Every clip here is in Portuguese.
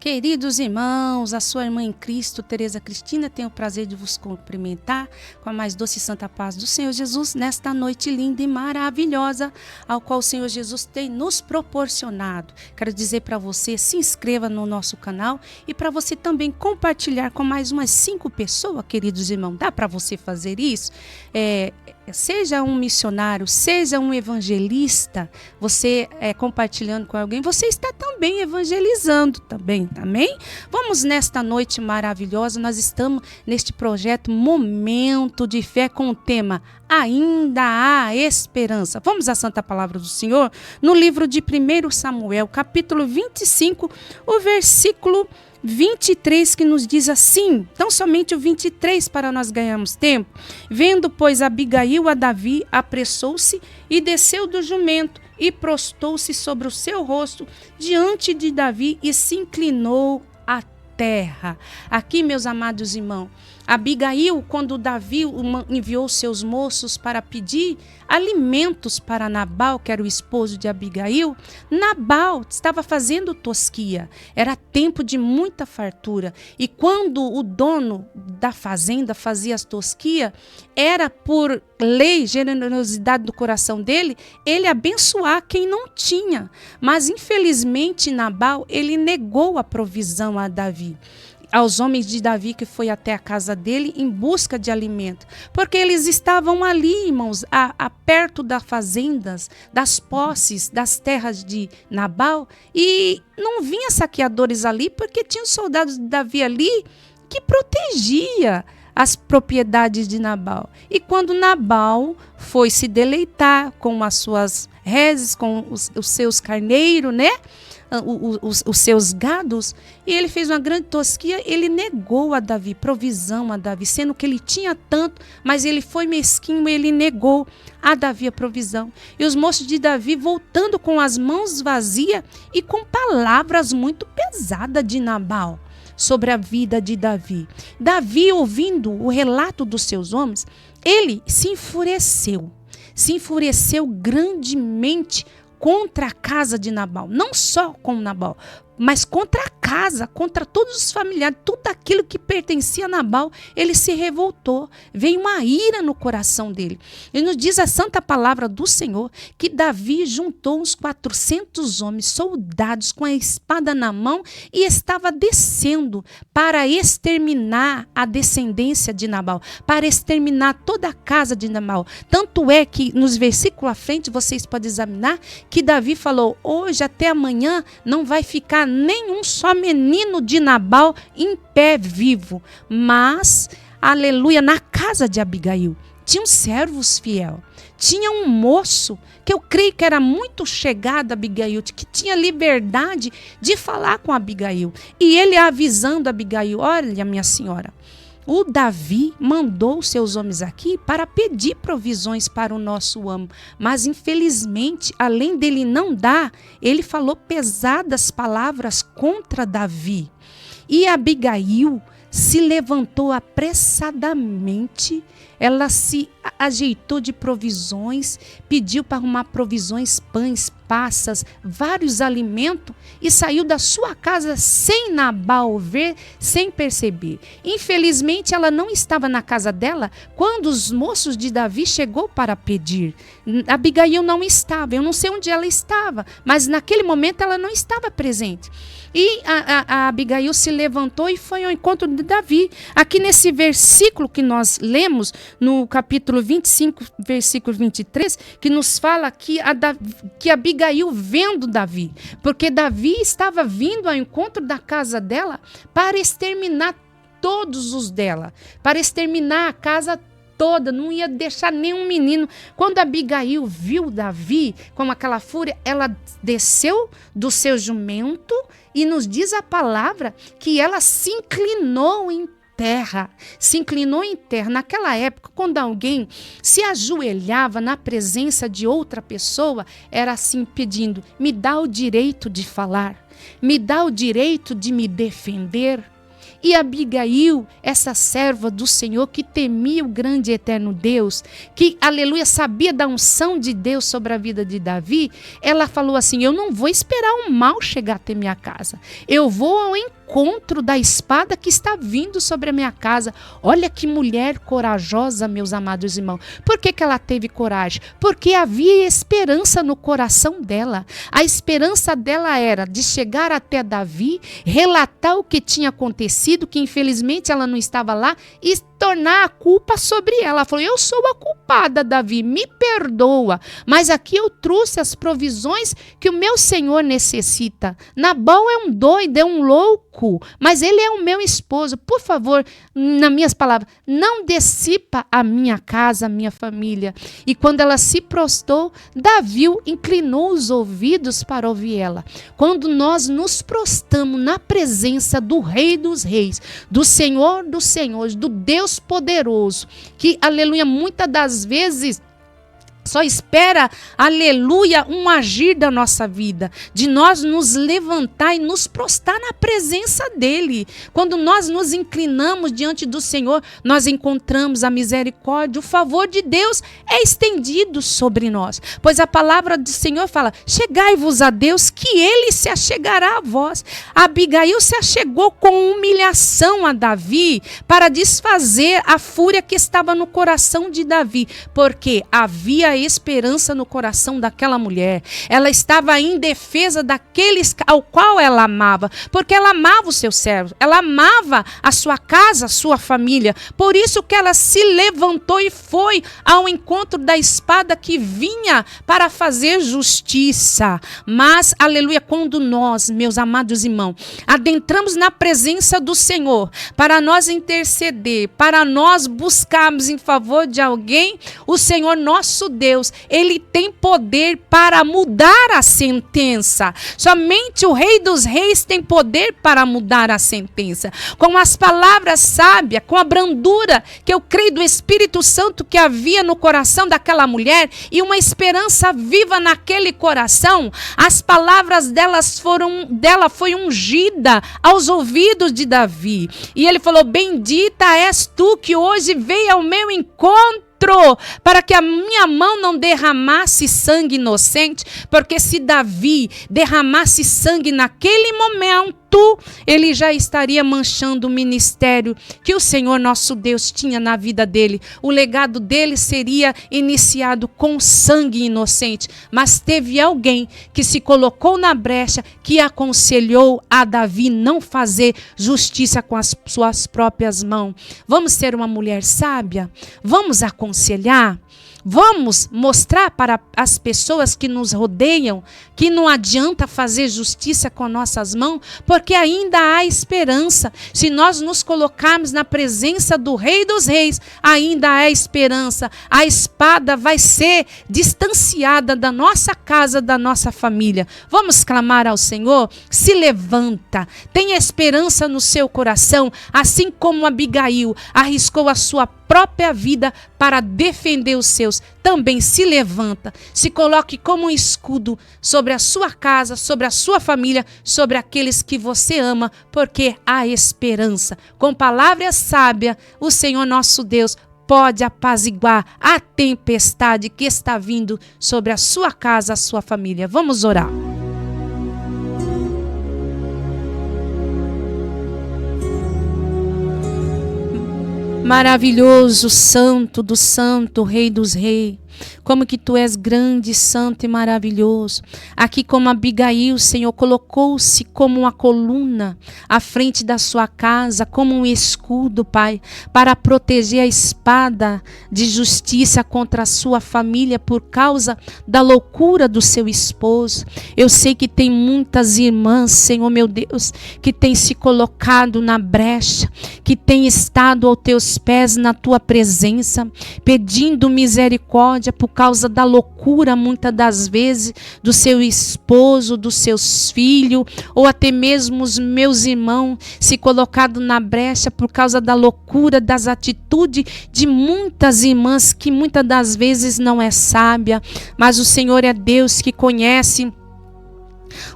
Queridos irmãos, a sua irmã em Cristo, Tereza Cristina, tem o prazer de vos cumprimentar com a mais doce e santa paz do Senhor Jesus nesta noite linda e maravilhosa, ao qual o Senhor Jesus tem nos proporcionado. Quero dizer para você, se inscreva no nosso canal e para você também compartilhar com mais umas 5 pessoas, queridos irmãos. Dá para você fazer isso? Seja um missionário, seja um evangelista, você compartilhando com alguém, você está também evangelizando também, amém? Vamos nesta noite maravilhosa, nós estamos neste projeto Momento de Fé com o tema Ainda há Esperança. Vamos à Santa Palavra do Senhor no livro de 1 Samuel, capítulo 25, o versículo 23, que nos diz assim, tão somente o 23 para nós ganharmos tempo. Vendo, pois, Abigail a Davi, apressou-se e desceu do jumento e prostou-se sobre o seu rosto diante de Davi e se inclinou à terra. Aqui, meus amados irmãos, Abigail, quando Davi enviou seus moços para pedir alimentos para Nabal, que era o esposo de Abigail, Nabal estava fazendo tosquia. Era tempo de muita fartura. E quando o dono da fazenda fazia as tosquias, era por lei, generosidade do coração dele, ele abençoar quem não tinha. Mas, infelizmente, Nabal, ele negou a provisão a Davi, aos homens de Davi que foi até a casa dele em busca de alimento. Porque eles estavam ali, irmãos, perto das fazendas, das posses, das terras de Nabal, e não vinha saqueadores ali, porque tinham soldados de Davi ali que protegia as propriedades de Nabal. E quando Nabal foi se deleitar com as suas reses, com os seus carneiros, né? Os seus gados, e ele fez uma grande tosquia, ele negou a Davi, provisão a Davi, sendo que ele tinha tanto, mas ele foi mesquinho, ele negou a Davi a provisão. E os moços de Davi voltando com as mãos vazias e com palavras muito pesadas de Nabal sobre a vida de Davi. Davi, ouvindo o relato dos seus homens, ele se enfureceu grandemente contra a casa de Nabal, não só com Nabal, mas contra a casa, contra todos os familiares, tudo aquilo que pertencia a Nabal, ele se revoltou, veio uma ira no coração dele. E nos diz a santa palavra do Senhor que Davi juntou uns 400 homens, soldados com a espada na mão e estava descendo para exterminar a descendência de Nabal, para exterminar toda a casa de Nabal. Tanto é que nos versículos à frente vocês podem examinar que Davi falou, hoje até amanhã não vai ficar nenhum só menino de Nabal em pé vivo. Mas, aleluia, na casa de Abigail tinham servos fiel, tinha um moço que eu creio que era muito chegado a Abigail, que tinha liberdade de falar com Abigail. E ele avisando Abigail, olha, minha senhora, o Davi mandou seus homens aqui para pedir provisões para o nosso amo, mas infelizmente, além dele não dar, ele falou pesadas palavras contra Davi. E Abigail se levantou apressadamente, ela se ajeitou de provisões, pediu para arrumar provisões, pães, passas, vários alimentos e saiu da sua casa sem Nabal ver, sem perceber. Infelizmente, ela não estava na casa dela quando os moços de Davi chegou para pedir. Abigail não estava, eu não sei onde ela estava, mas naquele momento ela não estava presente. E a Abigail se levantou e foi ao encontro de Davi. Aqui nesse versículo que nós lemos, no capítulo 25, versículo 23, que nos fala que Abigail vendo Davi, porque Davi estava vindo ao encontro da casa dela para exterminar todos os dela, para exterminar a casa toda, não ia deixar nenhum menino. Quando Abigail viu Davi com aquela fúria, ela desceu do seu jumento e nos diz a palavra que ela se inclinou em terra. Naquela época, quando alguém se ajoelhava na presença de outra pessoa, era assim pedindo, me dá o direito de falar, me dá o direito de me defender. E Abigail, essa serva do Senhor, que temia o grande e eterno Deus, que, aleluia, sabia da unção de Deus sobre a vida de Davi, ela falou assim: eu não vou esperar o mal chegar até minha casa, eu vou ao encontro da espada que está vindo sobre a minha casa. Olha que mulher corajosa, meus amados irmãos. Por que ela teve coragem? Porque havia esperança no coração dela. A esperança dela era de chegar até Davi, relatar o que tinha acontecido, que infelizmente ela não estava lá, e tornar a culpa sobre ela. Ela falou: eu sou a culpada, Davi, me perdoa, mas aqui eu trouxe as provisões que o meu Senhor necessita. Nabal é um doido, é um louco, mas ele é o meu esposo. Por favor, nas minhas palavras, não dissipa a minha casa, a minha família. E quando ela se prostrou, Davi inclinou os ouvidos para ouvir ela. Quando nós nos prostramos na presença do Rei dos Reis, do Senhor dos Senhores, do Deus poderoso, que, aleluia, muitas das vezes só espera, aleluia, um agir da nossa vida, de nós nos levantar e nos prostrar na presença dele. Quando nós nos inclinamos diante do Senhor, nós encontramos a misericórdia, o favor de Deus é estendido sobre nós, pois a palavra do Senhor fala: chegai-vos a Deus, que ele se achegará a vós. Abigail se achegou com humilhação a Davi para desfazer a fúria que estava no coração de Davi, porque havia esperança no coração daquela mulher. Ela estava em defesa daqueles ao qual ela amava, porque ela amava os seus servos, ela amava a sua casa, a sua família. Por isso que ela se levantou e foi ao encontro da espada que vinha para fazer justiça. Mas, aleluia, quando nós, meus amados irmãos, adentramos na presença do Senhor para nós interceder, para nós buscarmos em favor de alguém, o Senhor nosso Deus, ele tem poder para mudar a sentença. Somente o Rei dos Reis tem poder para mudar a sentença. Com as palavras sábias, com a brandura que eu creio do Espírito Santo que havia no coração daquela mulher e uma esperança viva naquele coração, as palavras dela foi ungida aos ouvidos de Davi. E ele falou: bendita és tu que hoje veio ao meu encontro, para que a minha mão não derramasse sangue inocente, porque se Davi derramasse sangue naquele momento, ele já estaria manchando o ministério que o Senhor nosso Deus tinha na vida dele. O legado dele seria iniciado com sangue inocente, mas teve alguém que se colocou na brecha, que aconselhou a Davi não fazer justiça com as suas próprias mãos. Vamos ser uma mulher sábia? Vamos aconselhar? Vamos mostrar para as pessoas que nos rodeiam que não adianta fazer justiça com nossas mãos, porque ainda há esperança. Se nós nos colocarmos na presença do Rei dos Reis, ainda há esperança. A espada vai ser distanciada da nossa casa, da nossa família. Vamos clamar ao Senhor? Se levanta, tenha esperança no seu coração, assim como Abigail arriscou a sua própria vida para defender os seus. Também se levanta, se coloque como um escudo sobre a sua casa, sobre a sua família, sobre aqueles que você ama, porque há esperança. Com palavras sábias, o Senhor nosso Deus pode apaziguar a tempestade que está vindo sobre a sua casa, a sua família. Vamos orar. Maravilhoso, santo do santo, Rei dos reis. Como que tu és grande, santo e maravilhoso. Aqui como Abigail, Senhor, colocou-se como uma coluna à frente da sua casa, como um escudo, Pai, para proteger a espada de justiça contra a sua família por causa da loucura do seu esposo. Eu sei que tem muitas irmãs, Senhor meu Deus, que têm se colocado na brecha, que têm estado aos teus pés na tua presença, pedindo misericórdia por causa da loucura, muitas das vezes, do seu esposo, dos seus filhos, ou até mesmo os meus irmãos se colocado na brecha por causa da loucura, das atitudes de muitas irmãs que muitas das vezes não é sábia, mas o Senhor é Deus que conhece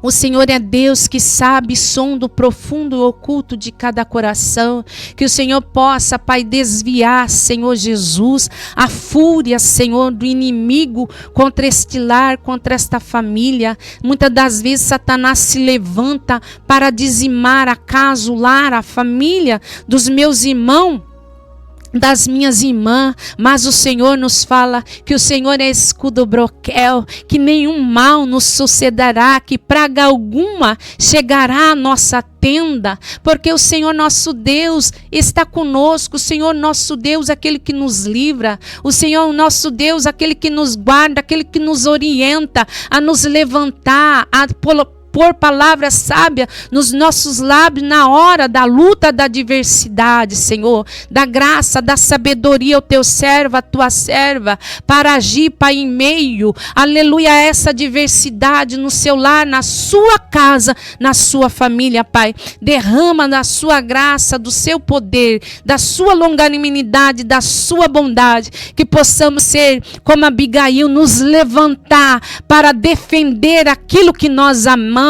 O Senhor é Deus que sabe som do profundo e oculto de cada coração. Que o Senhor possa, Pai, desviar, Senhor Jesus, a fúria, Senhor, do inimigo contra este lar, contra esta família. Muitas das vezes Satanás se levanta para dizimar a casa, o lar, a família dos meus irmãos, das minhas irmãs, mas o Senhor nos fala que o Senhor é escudo broquel, que nenhum mal nos sucederá, que praga alguma chegará à nossa tenda, porque o Senhor nosso Deus está conosco. O Senhor nosso Deus, aquele que nos livra, o Senhor nosso Deus, aquele que nos guarda, aquele que nos orienta a nos levantar, a pôr palavra sábia nos nossos lábios na hora da luta, da adversidade, Senhor. Da graça, da sabedoria ao teu servo, a tua serva, para agir, Pai, em meio, aleluia, a essa adversidade no seu lar, na sua casa, na sua família, Pai. Derrama da sua graça, do seu poder, da sua longanimidade, da sua bondade, que possamos ser como Abigail, nos levantar para defender aquilo que nós amamos,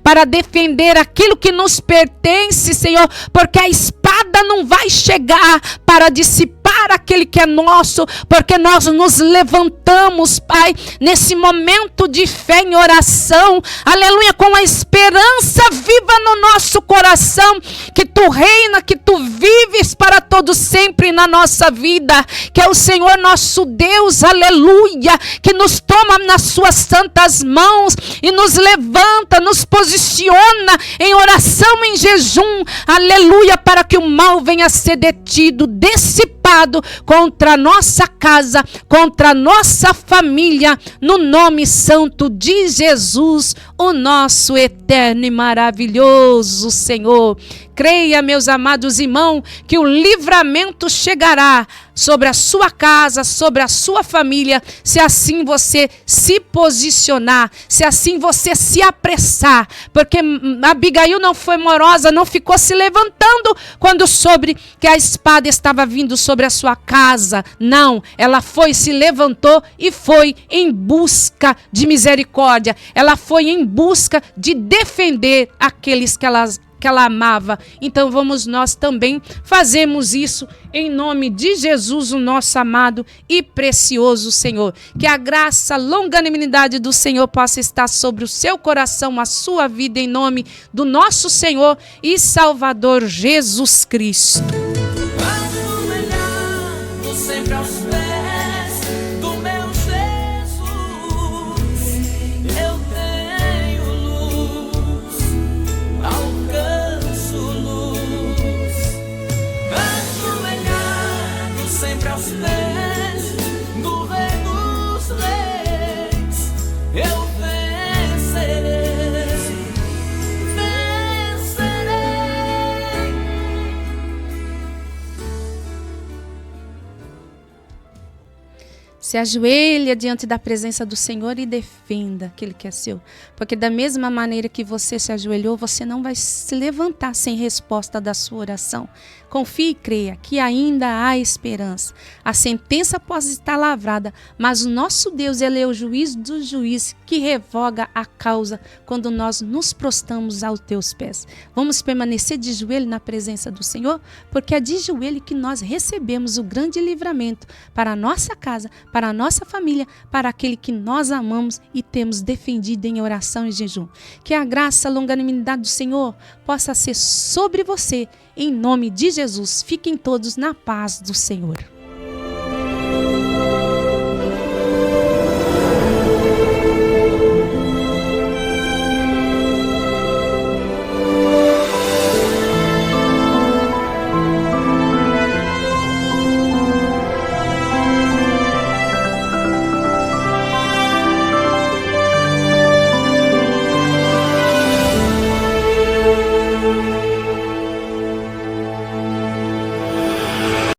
para defender aquilo que nos pertence, Senhor, porque a espada não vai chegar para dissipar aquele que é nosso, porque nós nos levantamos, Pai, nesse momento de fé em oração, aleluia, com a esperança viva no nosso coração, que tu reina, que tu vives para todo sempre na nossa vida, que é o Senhor nosso Deus, aleluia, que nos toma nas suas santas mãos e nos levanta, nos posiciona em oração, em jejum, aleluia, para que o mal venha a ser detido, dissipado contra a nossa casa, contra a nossa família, no nome santo de Jesus, o nosso eterno e maravilhoso Senhor. Creia, meus amados irmãos, que o livramento chegará sobre a sua casa, sobre a sua família, se assim você se posicionar, se assim você se apressar, porque Abigail não foi morosa, não ficou se levantando quando soube que a espada estava vindo sobre a sua casa. Não, ela foi, se levantou e foi em busca de misericórdia, ela foi em busca de defender aqueles que ela amava. Então vamos nós também fazermos isso em nome de Jesus, o nosso amado e precioso Senhor. Que a graça, a longanimidade do Senhor possa estar sobre o seu coração, a sua vida, em nome do nosso Senhor e Salvador Jesus Cristo. Sempre aos pés do meu Jesus, eu tenho luz, alcanço luz, ajoelhado sempre aos pés do Rei dos Reis, eu vencerei. Se ajoelha diante da presença do Senhor e defenda aquele que é seu. Porque da mesma maneira que você se ajoelhou, você não vai se levantar sem resposta da sua oração. Confie e creia que ainda há esperança. A sentença pode estar lavrada, mas o nosso Deus, Ele é o juiz dos juízes que revoga a causa quando nós nos prostramos aos teus pés. Vamos permanecer de joelho na presença do Senhor, porque é de joelho que nós recebemos o grande livramento para a nossa casa, para a nossa família, para aquele que nós amamos e temos defendido em oração e jejum. Que a graça, a longanimidade do Senhor possa ser sobre você, em nome de Jesus. Fiquem todos na paz do Senhor.